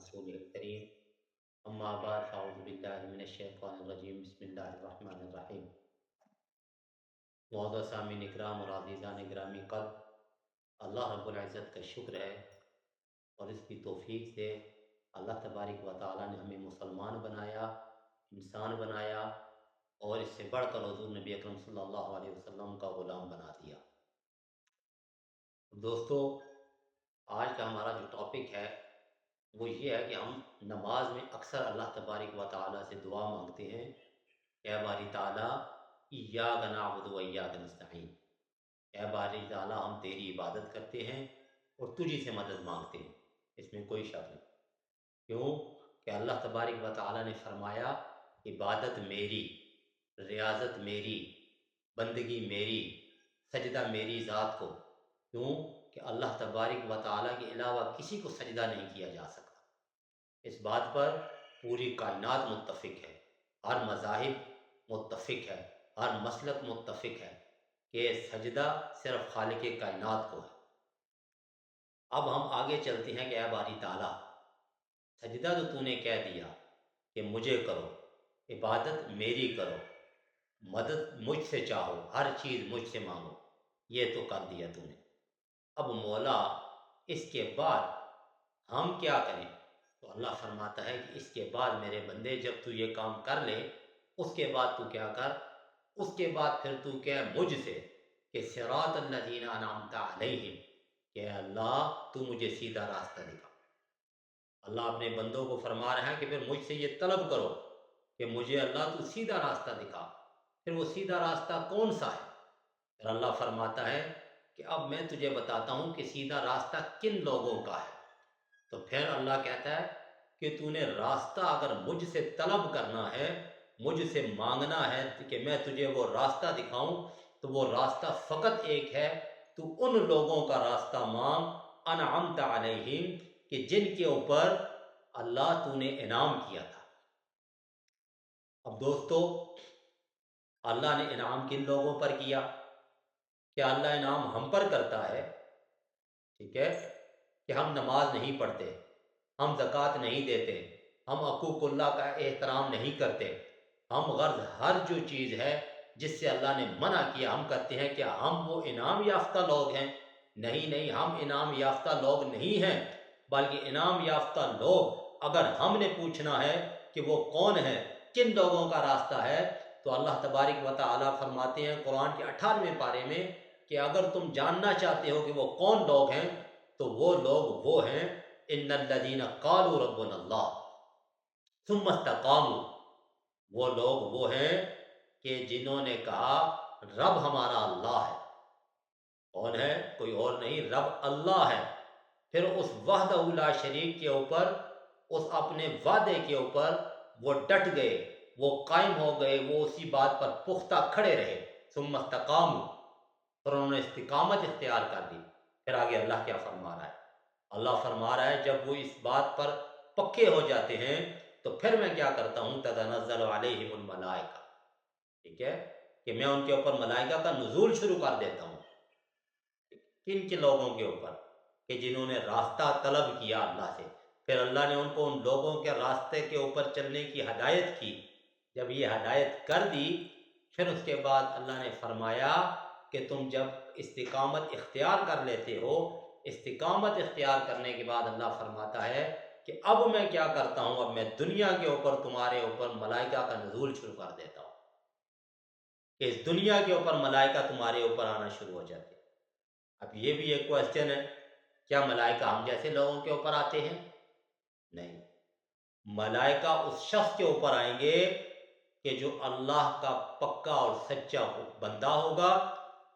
رسول الکریم اما بعد فاعوذ باللہ من الشیطان الرجیم بسم اللہ الرحمن الرحیم معزز سامعین اکرام اور عزیزان گرامی قدر، اللہ رب العزت کا شکر ہے اور اس کی توفیق سے اللہ تبارک و تعالی نے ہمیں مسلمان بنایا، انسان بنایا اور اس سے بڑھ کر حضور نبی اکرم صلی اللہ علیہ وسلم کا غلام بنا دیا۔ دوستو، آج کا ہمارا جو ٹاپک ہے وہ یہ ہے کہ ہم نماز میں اکثر اللہ تبارک و تعالی سے دعا مانگتے ہیں، اے باری تعالیٰ ایاک نعبد و ایاک نستعین، اے باری تعالیٰ ہم تیری عبادت کرتے ہیں اور تجھی سے مدد مانگتے ہیں۔ اس میں کوئی شک نہیں، کیوں کہ اللہ تبارک و تعالیٰ نے فرمایا عبادت میری، ریاضت میری، بندگی میری، سجدہ میری ذات کو، کیوں کہ اللہ تبارک و تعالیٰ کے علاوہ کسی کو سجدہ نہیں کیا جا سکتا۔ اس بات پر پوری کائنات متفق ہے، ہر مذاہب متفق ہے، ہر مسلک متفق ہے کہ سجدہ صرف خالق کائنات کو ہے۔ اب ہم آگے چلتے ہیں کہ اے باری تعالیٰ، سجدہ تو نے کہہ دیا کہ مجھے کرو، عبادت میری کرو، مدد مجھ سے چاہو، ہر چیز مجھ سے مانگو، یہ تو کر دیا نے۔ اب مولا اس کے بعد ہم کیا کریں؟ تو اللہ فرماتا ہے کہ اس کے بعد میرے بندے جب تو یہ کام کر لے، اس کے بعد تو کیا کر، اس کے بعد پھر تو کہہ مجھ سے کہ صراط الذین انعمت علیہم، کہ اللہ تو مجھے سیدھا راستہ دکھا۔ اللہ اپنے بندوں کو فرما رہا ہے کہ پھر مجھ سے یہ طلب کرو کہ مجھے اللہ تو سیدھا راستہ دکھا۔ پھر وہ سیدھا راستہ کون سا ہے؟ پھر اللہ فرماتا ہے کہ اب میں تجھے بتاتا ہوں کہ سیدھا راستہ کن لوگوں کا ہے۔ تو پھر اللہ کہتا ہے کہ تو نے راستہ اگر مجھ سے طلب کرنا ہے، مجھ سے مانگنا ہے کہ میں تجھے وہ راستہ دکھاؤں، تو وہ راستہ فقط ایک ہے، تو ان لوگوں کا راستہ مانگ انعمت علیہم، کہ جن کے اوپر اللہ تو نے انعام کیا تھا۔ اب دوستو، اللہ نے انعام کن لوگوں پر کیا؟ کیا اللہ انعام ہم پر کرتا ہے؟ ٹھیک ہے کہ ہم نماز نہیں پڑھتے، ہم زکوٰۃ نہیں دیتے، ہم حقوق اللہ کا احترام نہیں کرتے، ہم غرض ہر جو چیز ہے جس سے اللہ نے منع کیا ہم کرتے ہیں، کیا ہم وہ انعام یافتہ لوگ ہیں؟ نہیں، ہم انعام یافتہ لوگ نہیں ہیں، بلکہ انعام یافتہ لوگ اگر ہم نے پوچھنا ہے کہ وہ کون ہے، کن لوگوں کا راستہ ہے، تو اللہ تبارک و تعالیٰ فرماتے ہیں قرآن کے 18ویں پارے میں کہ اگر تم جاننا چاہتے ہو کہ وہ کون لوگ ہیں، تو وہ لوگ وہ ہیں ان الذین قالوا ربنا اللہ ثم استقاموا، وہ لوگ وہ ہیں کہ جنہوں نے کہا رب ہمارا اللہ ہے۔ کون ہے؟ کوئی اور نہیں، رب اللہ ہے۔ پھر اس وحدہ لا شریک کے اوپر، اس اپنے وعدے کے اوپر وہ ڈٹ گئے، وہ قائم ہو گئے، وہ اسی بات پر پختہ کھڑے رہے۔ ثم استقاموا، پھر انہوں نے استقامت اختیار کر دی۔ پھر آگے اللہ کیا فرما رہا ہے؟ اللہ فرما رہا ہے جب وہ اس بات پر پکے ہو جاتے ہیں تو پھر میں کیا کرتا ہوں، تتنزل علیہم الملائکہ، ٹھیک ہے کہ میں ان کے اوپر ملائکہ کا نزول شروع کر دیتا ہوں۔ کن کے لوگوں کے اوپر؟ کہ جنہوں نے راستہ طلب کیا اللہ سے، پھر اللہ نے ان کو ان لوگوں کے راستے کے اوپر چلنے کی ہدایت کی۔ جب یہ ہدایت کر دی، پھر اس کے بعد اللہ نے فرمایا کہ تم جب استقامت اختیار کر لیتے ہو، استقامت اختیار کرنے کے بعد اللہ فرماتا ہے کہ اب میں کیا کرتا ہوں، اب میں دنیا کے اوپر تمہارے اوپر ملائکہ کا نزول شروع کر دیتا ہوں، کہ اس دنیا کے اوپر ملائکہ تمہارے اوپر آنا شروع ہو جاتے ہیں۔ اب یہ بھی ایک کوشچن ہے، کیا ملائکہ ہم جیسے لوگوں کے اوپر آتے ہیں؟ نہیں، ملائکہ اس شخص کے اوپر آئیں گے کہ جو اللہ کا پکا اور سچا بندہ ہوگا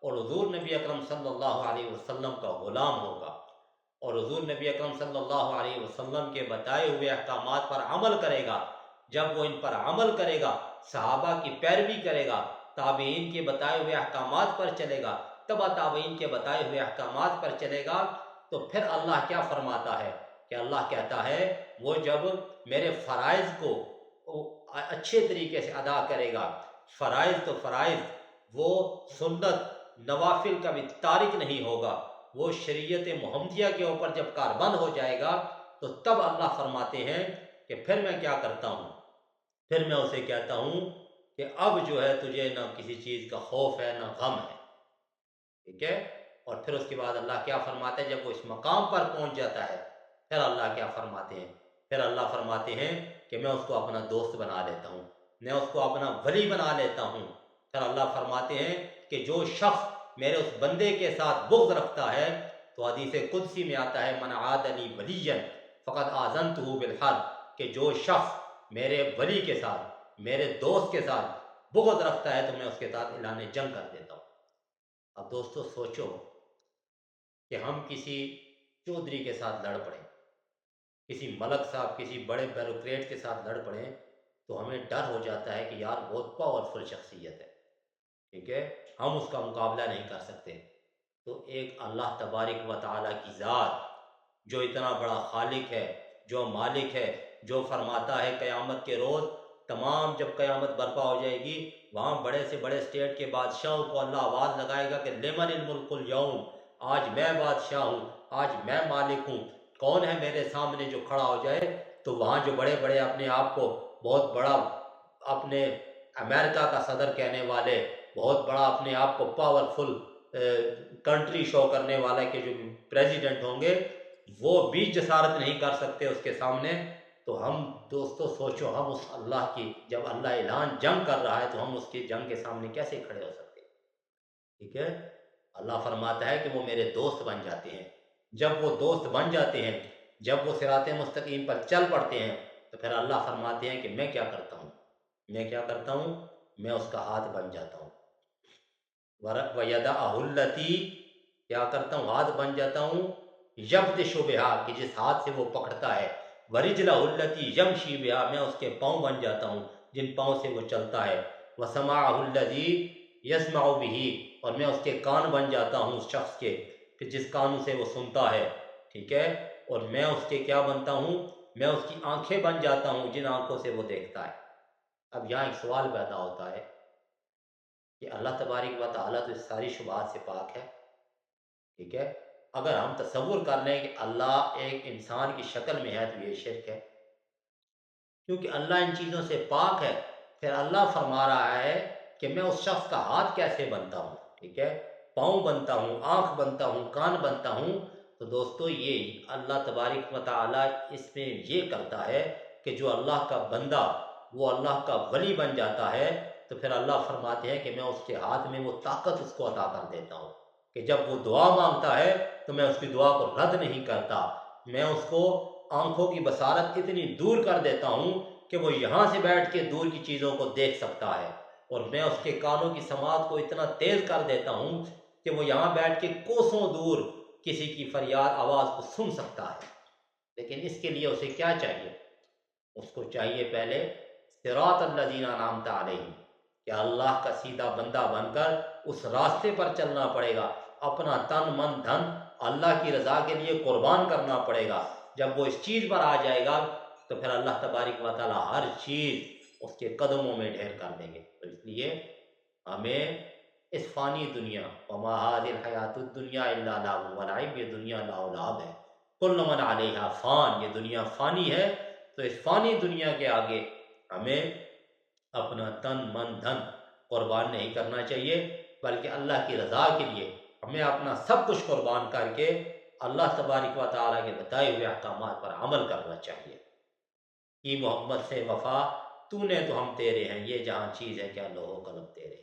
اور حضور نبی اکرم صلی اللہ علیہ وسلم کا غلام ہوگا، اور حضور نبی اکرم صلی اللہ علیہ وسلم کے بتائے ہوئے احکامات پر عمل کرے گا۔ جب وہ ان پر عمل کرے گا، صحابہ کی پیروی کرے گا، تابعین کے بتائے ہوئے احکامات پر چلے گا، تبع تابعین کے بتائے ہوئے احکامات پر چلے گا، تو پھر اللہ کیا فرماتا ہے کہ اللہ کہتا ہے وہ جب میرے فرائض کو اچھے طریقے سے ادا کرے گا، فرائض تو فرائض، وہ سنت نوافل کا بھی تارک نہیں ہوگا، وہ شریعت محمدیہ کے اوپر جب کاربند ہو جائے گا، تو تب اللہ فرماتے ہیں کہ پھر میں کیا کرتا ہوں، پھر میں اسے کہتا ہوں کہ اب جو ہے تجھے نہ کسی چیز کا خوف ہے نہ غم ہے، ٹھیک ہے۔ اور پھر اس کے بعد اللہ کیا فرماتا ہے، جب وہ اس مقام پر پہنچ جاتا ہے پھر اللہ کیا فرماتے ہیں، پھر اللہ فرماتے ہیں کہ میں اس کو اپنا دوست بنا لیتا ہوں، میں اس کو اپنا ولی بنا لیتا ہوں۔ پھر اللہ فرماتے ہیں کہ جو شخص میرے اس بندے کے ساتھ بغض رکھتا ہے، تو حدیث قدسی میں آتا ہے من عاد لی ولیا فقد آذنتہ بالحرب، کہ جو شخص میرے ولی کے ساتھ، میرے دوست کے ساتھ بغض رکھتا ہے تو میں اس کے ساتھ اعلان جنگ کر دیتا ہوں۔ اب دوستو سوچو کہ ہم کسی چودھری کے ساتھ لڑ پڑیں، کسی ملک صاحب، کسی بڑے بیوروکریٹ کے ساتھ لڑ پڑیں، تو ہمیں ڈر ہو جاتا ہے کہ یار بہت پاورفل شخصیت ہے، ٹھیک ہے، ہم اس کا مقابلہ نہیں کر سکتے۔ تو ایک اللہ تبارک و تعالیٰ کی ذات جو اتنا بڑا خالق ہے، جو مالک ہے، جو فرماتا ہے قیامت کے روز تمام جب قیامت برپا ہو جائے گی، وہاں بڑے سے بڑے اسٹیٹ کے بادشاہوں کو اللہ آواز لگائے گا کہ لمن الملک اليوم، آج میں بادشاہ ہوں، آج میں مالک ہوں، کون ہے میرے سامنے جو کھڑا ہو جائے؟ تو وہاں جو بڑے بڑے اپنے آپ کو بہت بڑا، اپنے امریکہ کا صدر کہنے والے، بہت بڑا اپنے آپ کو پاورفل کنٹری شو کرنے والے کے جو پریزیڈنٹ ہوں گے، وہ بھی جسارت نہیں کر سکتے اس کے سامنے۔ تو ہم دوستو سوچو، ہم اس اللہ کی، جب اللہ اعلان جنگ کر رہا ہے تو ہم اس کی جنگ کے سامنے کیسے کھڑے ہو سکتے ہیں؟ ٹھیک ہے، اللہ فرماتا ہے کہ وہ میرے دوست بن جاتے ہیں۔ جب وہ دوست بن جاتے ہیں، جب وہ صراط مستقیم پر چل پڑتے ہیں، تو پھر اللہ فرماتے ہیں کہ میں کیا کرتا ہوں، میں کیا کرتا ہوں، میں اس کا ہاتھ بن جاتا ہوں۔ وَيَدَعَهُ الَّتِي، کیا کرتا ہوں، ہاتھ بن جاتا ہوں، یبطش بِہَا، کہ جس ہاتھ سے وہ پکڑتا ہے، وَرِجْلَهُ الَّتِي يَمْشِي بِهَا، میں اس کے پاؤں بن جاتا ہوں جن پاؤں سے وہ چلتا ہے، وَسَمَعَهُ الَّذِي يَسْمَعُ بِهِ، اور میں اس کے کان بن جاتا ہوں اس شخص کے کہ جس کانوں سے وہ سنتا ہے، ٹھیک ہے، اور میں اس کے کیا بنتا ہوں، میں اس کی آنکھیں بن جاتا ہوں جن آنکھوں سے وہ دیکھتا ہے۔ اب یہاں ایک سوال پیدا ہوتا ہے کہ اللہ تبارک و تعالیٰ تو اس ساری شبہات سے پاک ہے، ٹھیک ہے، اگر ہم تصور کر لیں کہ اللہ ایک انسان کی شکل میں ہے تو یہ شرک ہے، کیونکہ اللہ ان چیزوں سے پاک ہے۔ پھر اللہ فرما رہا ہے کہ میں اس شخص کا ہاتھ کیسے بنتا ہوں، ٹھیک ہے، پاؤں بنتا ہوں، آنکھ بنتا ہوں، کان بنتا ہوں۔ تو دوستو یہ اللہ تبارک و تعالیٰ اس میں یہ کرتا ہے کہ جو اللہ کا بندہ وہ اللہ کا ولی بن جاتا ہے، تو پھر اللہ فرماتے ہیں کہ میں اس کے ہاتھ میں وہ طاقت اس کو عطا کر دیتا ہوں کہ جب وہ دعا مانگتا ہے تو میں اس کی دعا کو رد نہیں کرتا، میں اس کو آنکھوں کی بصارت اتنی دور کر دیتا ہوں کہ وہ یہاں سے بیٹھ کے دور کی چیزوں کو دیکھ سکتا ہے، اور میں اس کے کانوں کی سماعت کو اتنا تیز کر دیتا ہوں کہ وہ یہاں بیٹھ کے کوسوں دور کسی کی فریاد آواز کو سن سکتا ہے۔ لیکن اس کے لیے اسے کیا چاہیے؟ اس کو چاہیے پہلے صراط الذین انعمت علیہم، کہ اللہ کا سیدھا بندہ بن کر اس راستے پر چلنا پڑے گا، اپنا تن من دھن اللہ کی رضا کے لیے قربان کرنا پڑے گا۔ جب وہ اس چیز پر آ جائے گا تو پھر اللہ تبارک و تعالیٰ ہر چیز اس کے قدموں میں ڈھیر کر دیں گے۔ تو اس لیے ہمیں اس فانی دنیا، وما هذه الحیات الدنیا الا لعب ولعب، یہ دنیا لعب و لعب ہے، کل من علیہا فان، یہ دنیا فانی ہے۔ تو اس فانی دنیا کے آگے ہمیں اپنا تن من دھن قربان نہیں کرنا چاہیے، بلکہ اللہ کی رضا کے لیے ہمیں اپنا سب کچھ قربان کر کے اللہ تبارک و تعالیٰ کے بتائے ہوئے احکامات پر عمل کرنا چاہیے۔ کی محمد سے وفا، تو نے تو ہم تیرے ہیں، یہ جہاں چیز ہے کیا لوہو قلم تیرے۔